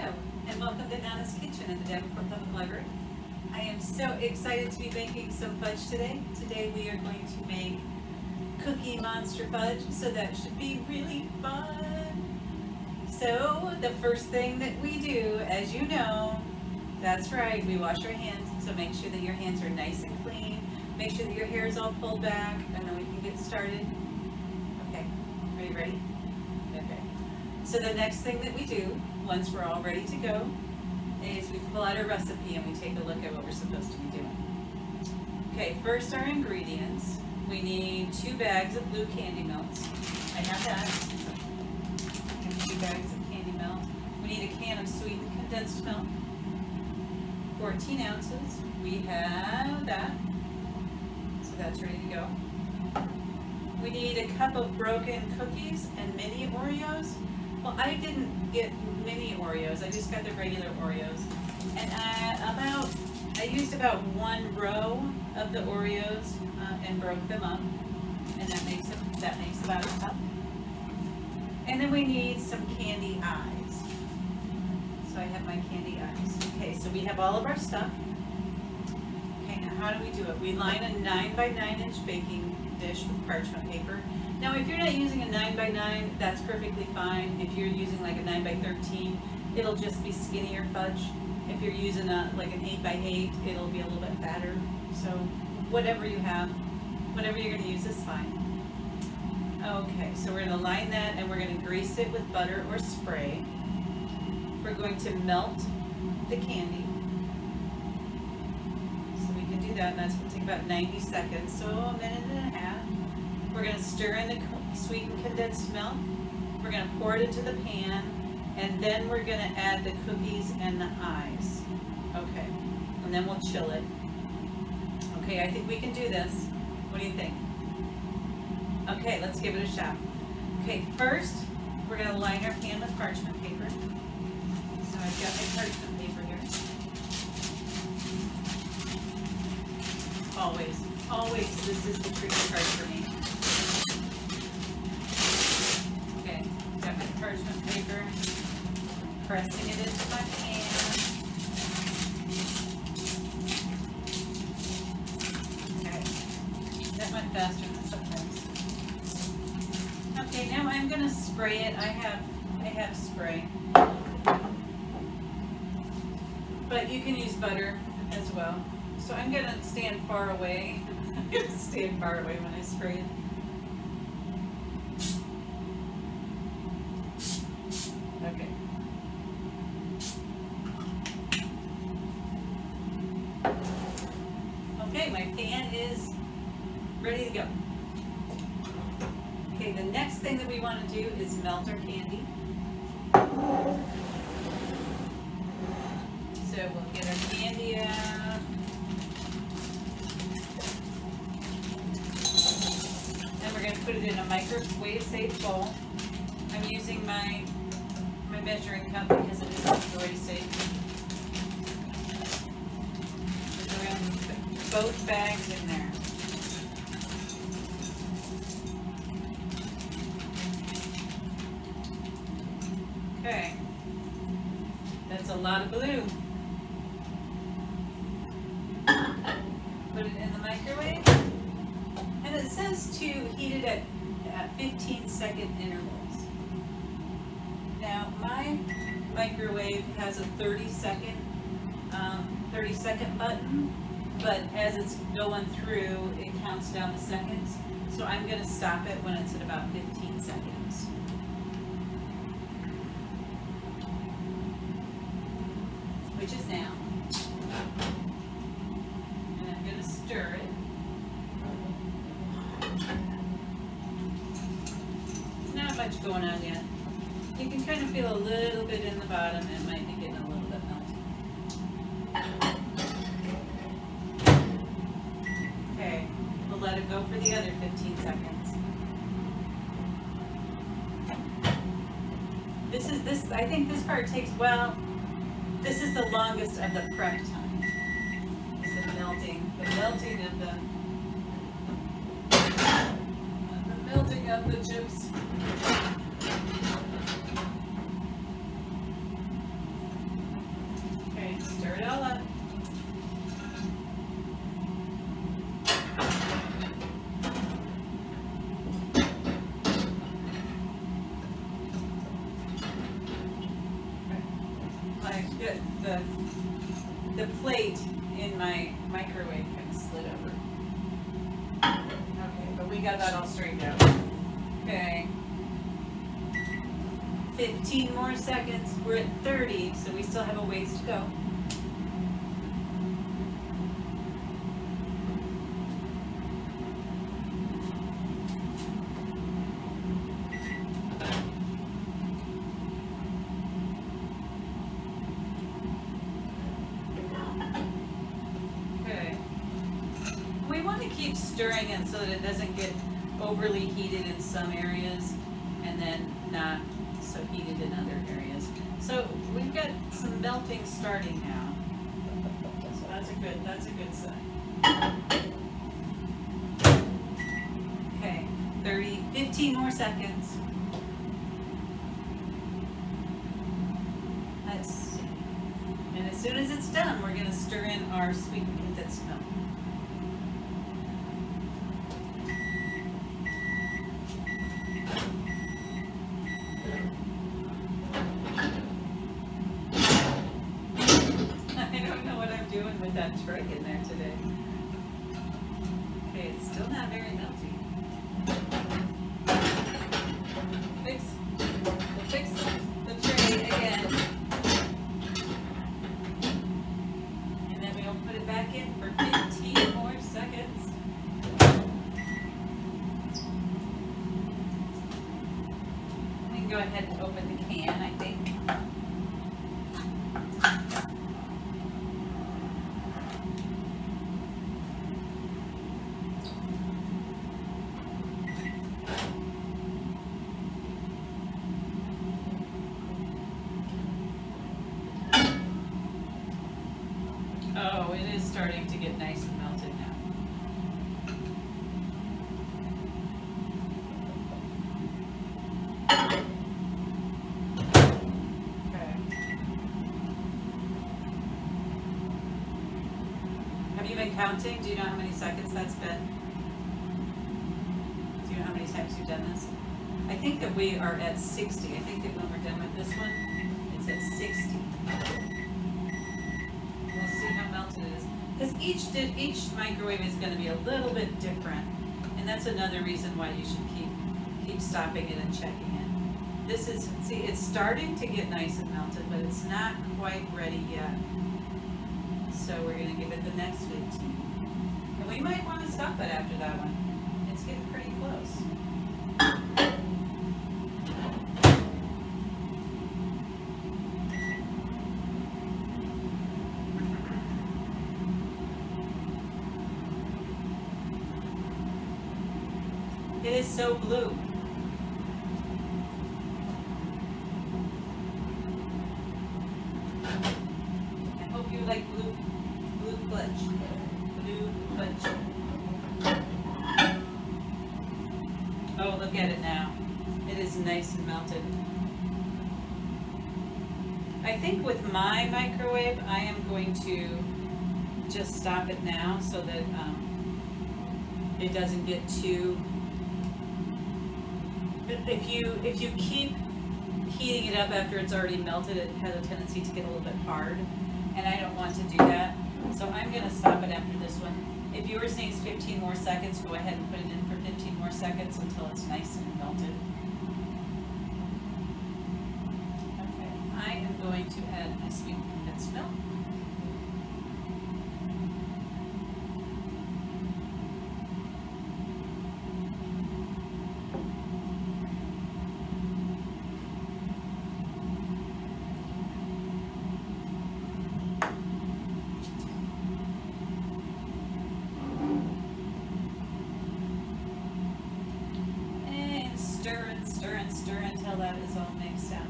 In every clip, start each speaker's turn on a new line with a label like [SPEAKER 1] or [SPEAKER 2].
[SPEAKER 1] Hello, and welcome to Nana's Kitchen at the Davenport Public Library. I am so excited to be making some fudge today. Today we are going to make Cookie Monster Fudge, so that should be really fun. So the first thing that we do, as you know, that's right, we wash our hands. So make sure that your hands are nice and clean. Make sure that your hair is all pulled back, and then we can get started. Okay, are you ready? Okay. So the next thing that we do, once we're all ready to go, is we pull out our recipe and we take a look at what we're supposed to be doing. Okay, first our ingredients. We need 2 bags of blue candy melts. I have that. I have 2 bags of candy melt. We need a can of sweetened condensed milk. 14 ounces. We have that. So that's ready to go. We need a cup of broken cookies and mini Oreos. Well, I didn't get mini Oreos. I just got the regular Oreos. And I used about 1 row of the Oreos and broke them up. And that makes about a cup. And then we need some candy eyes. So I have my candy eyes. Okay, so we have all of our stuff. Okay, now how do we do it? We line a 9 by 9 inch baking dish with parchment paper. Now if you're not using a 9 by 9, that's perfectly fine. If you're using like a 9 by 13, it'll just be skinnier fudge. If you're using like an 8 by 8, it'll be a little bit fatter. So whatever you have, whatever you're gonna use is fine. Okay, so we're gonna line that and we're gonna grease it with butter or spray. We're going to melt the candy. So we can do that, and that's gonna take about 90 seconds, so a minute and a half. We're gonna stir in the sweetened condensed milk. We're gonna pour it into the pan, and then we're gonna add the cookies and the eyes. Okay, and then we'll chill it. Okay, I think we can do this. What do you think? Okay, let's give it a shot. Okay, first, we're gonna line our pan with parchment paper. So I've got my parchment paper here. Always, this is the tricky part for me. Okay, got my parchment paper, pressing it into my pan. Okay, that went faster than sometimes. Okay, now I'm gonna spray it. I have spray, but you can use butter as well. So I'm gonna stand far away. I'm gonna stand far away when I spray it. Okay. Okay, my pan is ready to go. Okay, the next thing that we want to do is melt our candy. So we'll get our candy out. Then we're going to put it in a microwave safe bowl. I'm using my measuring cup because it is microwave safe. So we're going to put both bags in there. Okay, that's a lot of blue. Put it in the microwave, and it says to heat it at 15-second intervals. Now my microwave has a 30-second button, but as it's going through, it counts down the seconds. So I'm going to stop it when it's at about 15 seconds. Which is now. And I'm going to stir it. Not much going on yet. You can kind of feel a little bit in the bottom. It might be getting a little bit melted. Okay, we'll let it go for the other 15 seconds. I think this part takes, well, this is the longest of the prep time. Is the melting of the chips. the plate in my microwave kind of slid over. Okay, but we got that all straightened out. Okay. 15 more seconds. We're at 30, so we still have a ways to go. Okay. We want to keep stirring it so that it doesn't get overly heated in some areas and then not so heated in other areas. So we've got some melting starting now. So that's a good sign. Okay, 15 more seconds. Let's see. And as soon as it's done, we're going to stir in our sweetened condensed milk. Doing with that tray in there today. Okay, it's still not very melty. Fix the tray again. And then we'll put it back in for 15 more seconds. We can go ahead and open the can, I think. Oh, it is starting to get nice and melted now. Okay. Have you been counting? Do you know how many seconds that's been? Do you know how many times you've done this? I think that we are at 60. I think that when we're done with this one, it's at 60. How melted it is, because each microwave is going to be a little bit different, and that's another reason why you should keep stopping it and checking it. This is, see, it's starting to get nice and melted, but it's not quite ready yet. So we're going to give it the next 15, and we might want to stop it after that one. It's getting pretty close. It is so blue. I hope you like blue fudge. Blue fudge. Oh, look at it now. It is nice and melted. I think with my microwave, I am going to just stop it now so that it doesn't get too. If you keep heating it up after it's already melted, it has a tendency to get a little bit hard, and I don't want to do that. So I'm going to stop it after this one. If you were saying it's 15 more seconds, go ahead and put it in for 15 more seconds until it's nice and melted. Okay, I am going to add my sweet condensed milk. Stir until that is all mixed out.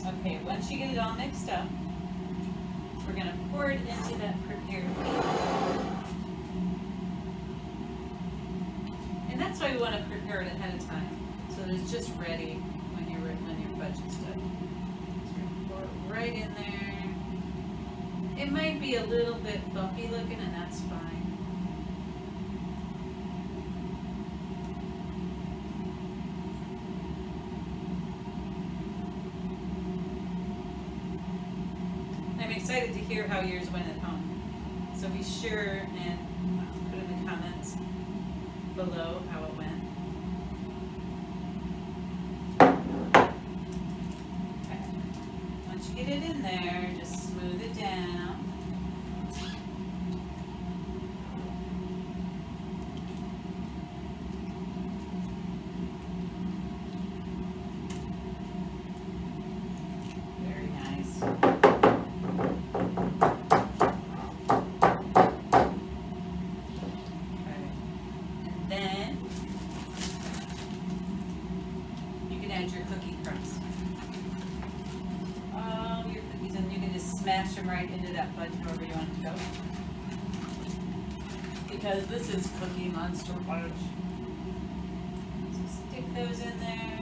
[SPEAKER 1] Okay, once you get it all mixed up, we're going to pour it into that prepared meat. And that's why we want to prepare it ahead of time, so that it's just ready when you're fudge instead. Just gonna pour it right in there. It might be a little bit bumpy looking, and that's fine. I'm excited to hear how yours went at home. So be sure and put in the comments below how it went. Okay. Once you get it in there, just smooth it down. Very nice. Then you can add your cookie crumbs. All your cookies, and you can just smash them right into that fudge however you want it to go. Because this is Cookie Monster fudge. So stick those in there.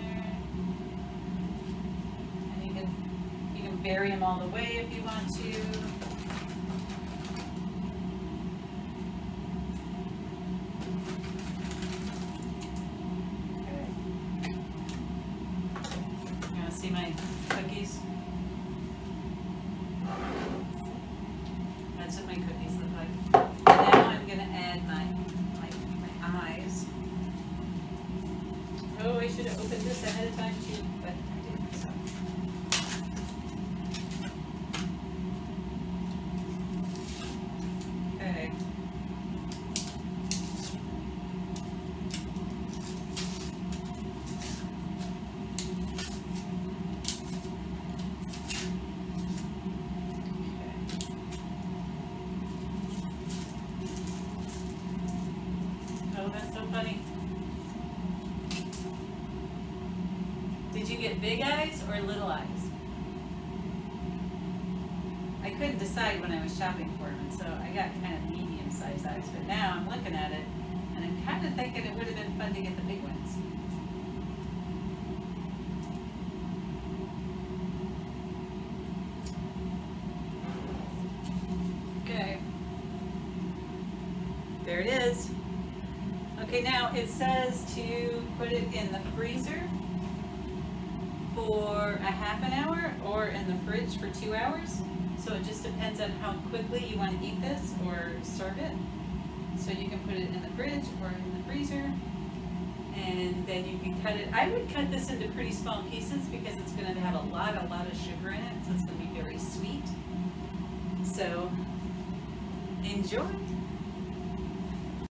[SPEAKER 1] And you can bury them all the way if you want to. See my cookies? That's what my cookies look like. Now I'm going to add my eyes. Oh, I should have opened this ahead of time too, but I didn't, so. Okay. Oh, that's so funny. Did you get big eyes or little eyes? I couldn't decide when I was shopping for them, so I got kind of medium-sized eyes, but now I'm looking at it, and I'm kind of thinking it would have been fun to get the big ones. Okay. There it is. Okay, now it says to put it in the freezer for a half an hour or in the fridge for 2 hours. So it just depends on how quickly you want to eat this or serve it. So you can put it in the fridge or in the freezer, and then you can cut it. I would cut this into pretty small pieces because it's going to have a lot of sugar in it, so it's going to be very sweet. So enjoy.